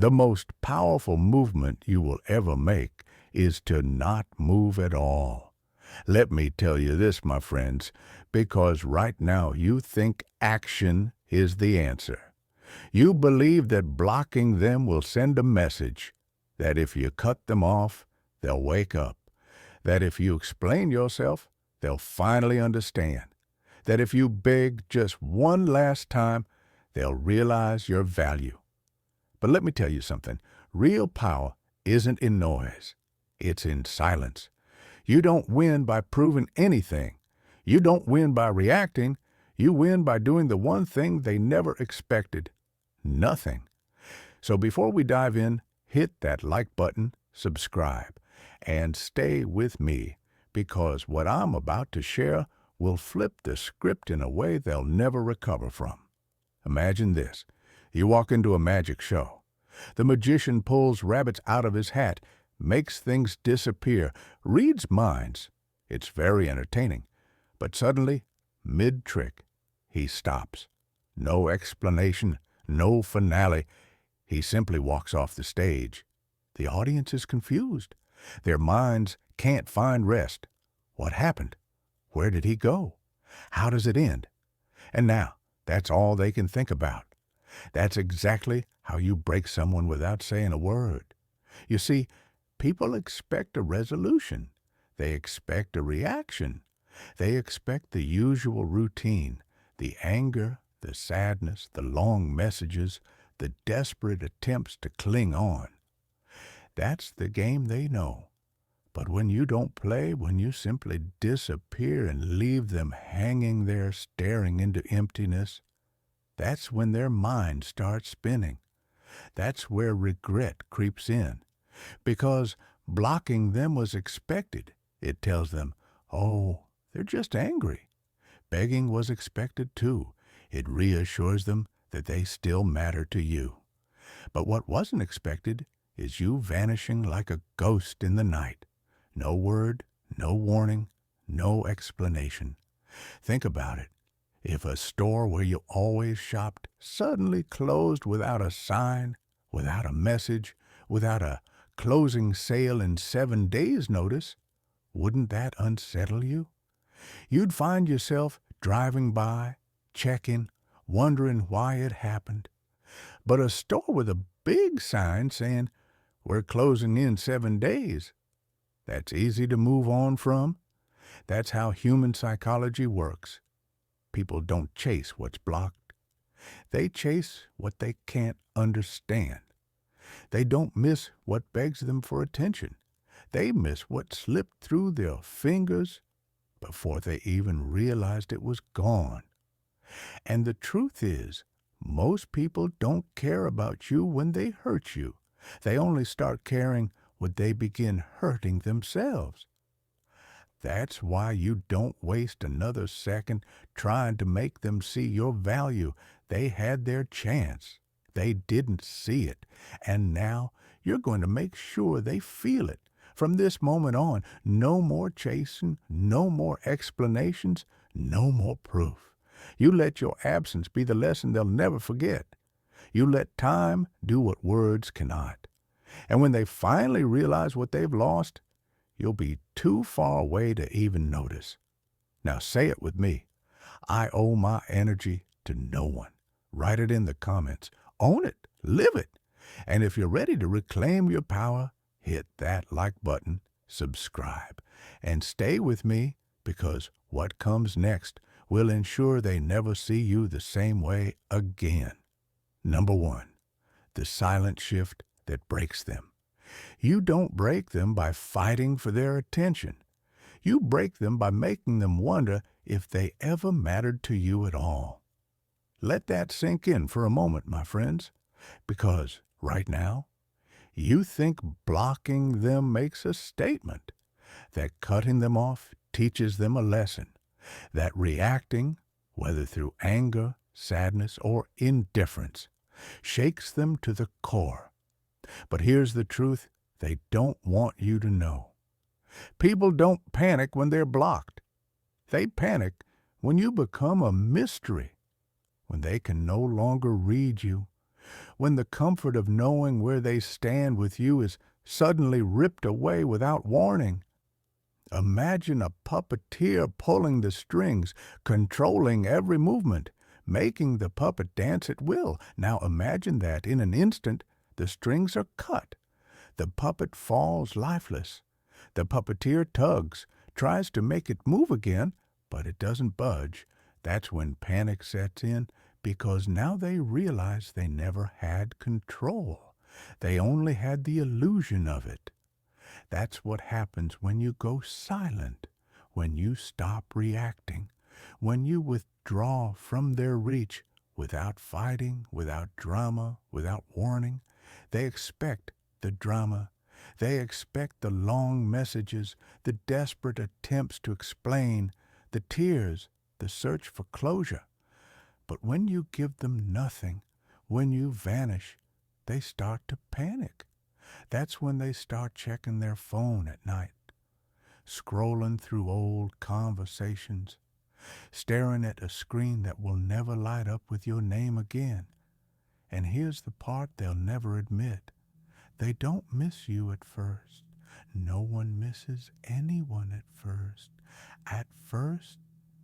The most powerful movement you will ever make is to not move at all. Let me tell you this, my friends, because right now you think action is the answer. You believe that blocking them will send a message, that if you cut them off, they'll wake up, that if you explain yourself, they'll finally understand, that if you beg just one last time, they'll realize your value. But let me tell you something. Real power isn't in noise. It's in silence. You don't win by proving anything. You don't win by reacting. You win by doing the one thing they never expected. Nothing. So before we dive in, hit that like button, subscribe, and stay with me, because what I'm about to share will flip the script in a way they'll never recover from. Imagine this. You walk into a magic show. The magician pulls rabbits out of his hat, makes things disappear, reads minds. It's very entertaining. But suddenly, mid-trick, he stops. No explanation, no finale. He simply walks off the stage. The audience is confused. Their minds can't find rest. What happened? Where did he go? How does it end? And now, that's all they can think about. That's exactly how you break someone without saying a word. You see, people expect a resolution. They expect a reaction. They expect the usual routine, the anger, the sadness, the long messages, the desperate attempts to cling on. That's the game they know. But when you don't play, when you simply disappear and leave them hanging there staring into emptiness, that's when their mind starts spinning. That's where regret creeps in. Because blocking them was expected. It tells them, oh, they're just angry. Begging was expected too. It reassures them that they still matter to you. But what wasn't expected is you vanishing like a ghost in the night. No word, no warning, no explanation. Think about it. If a store where you always shopped suddenly closed without a sign, without a message, without a closing sale in 7 days notice, wouldn't that unsettle you? You'd find yourself driving by, checking, wondering why it happened. But a store with a big sign saying, "We're closing in 7 days," that's easy to move on from. That's how human psychology works. People don't chase what's blocked. They chase what they can't understand. They don't miss what begs them for attention. They miss what slipped through their fingers before they even realized it was gone. And the truth is, most people don't care about you when they hurt you. They only start caring when they begin hurting themselves. That's why you don't waste another second trying to make them see your value. They had their chance. They didn't see it. And now you're going to make sure they feel it. From this moment on, no more chasing, no more explanations, no more proof. You let your absence be the lesson they'll never forget. You let time do what words cannot. And when they finally realize what they've lost, you'll be too far away to even notice. Now say it with me. I owe my energy to no one. Write it in the comments. Own it. Live it. And if you're ready to reclaim your power, hit that like button, subscribe, and stay with me, because what comes next will ensure they never see you the same way again. Number 1, the silent shift that breaks them. You don't break them by fighting for their attention. You break them by making them wonder if they ever mattered to you at all. Let that sink in for a moment, my friends, because right now, you think blocking them makes a statement, that cutting them off teaches them a lesson, that reacting, whether through anger, sadness, or indifference, shakes them to the core. But here's the truth they don't want you to know. People don't panic when they're blocked. They panic when you become a mystery, when they can no longer read you, When the comfort of knowing where they stand with you is suddenly ripped away without warning. Imagine a puppeteer pulling the strings, controlling every movement, making the puppet dance at will. Now imagine that in an instant the strings are cut. The puppet falls lifeless. The puppeteer tugs, tries to make it move again, but it doesn't budge. That's when panic sets in, because now they realize they never had control. They only had the illusion of it. That's what happens when you go silent, when you stop reacting, when you withdraw from their reach without fighting, without drama, without warning. They expect the drama. They expect the long messages, the desperate attempts to explain, the tears, the search for closure. But when you give them nothing, when you vanish, they start to panic. That's when they start checking their phone at night, scrolling through old conversations, staring at a screen that will never light up with your name again. And here's the part they'll never admit. They don't miss you at first. No one misses anyone at first. At first,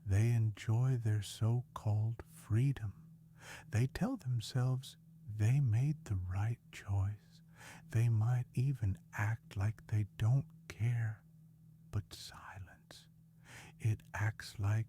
they enjoy their so-called freedom. They tell themselves they made the right choice. They might even act like they don't care. But silence, it acts like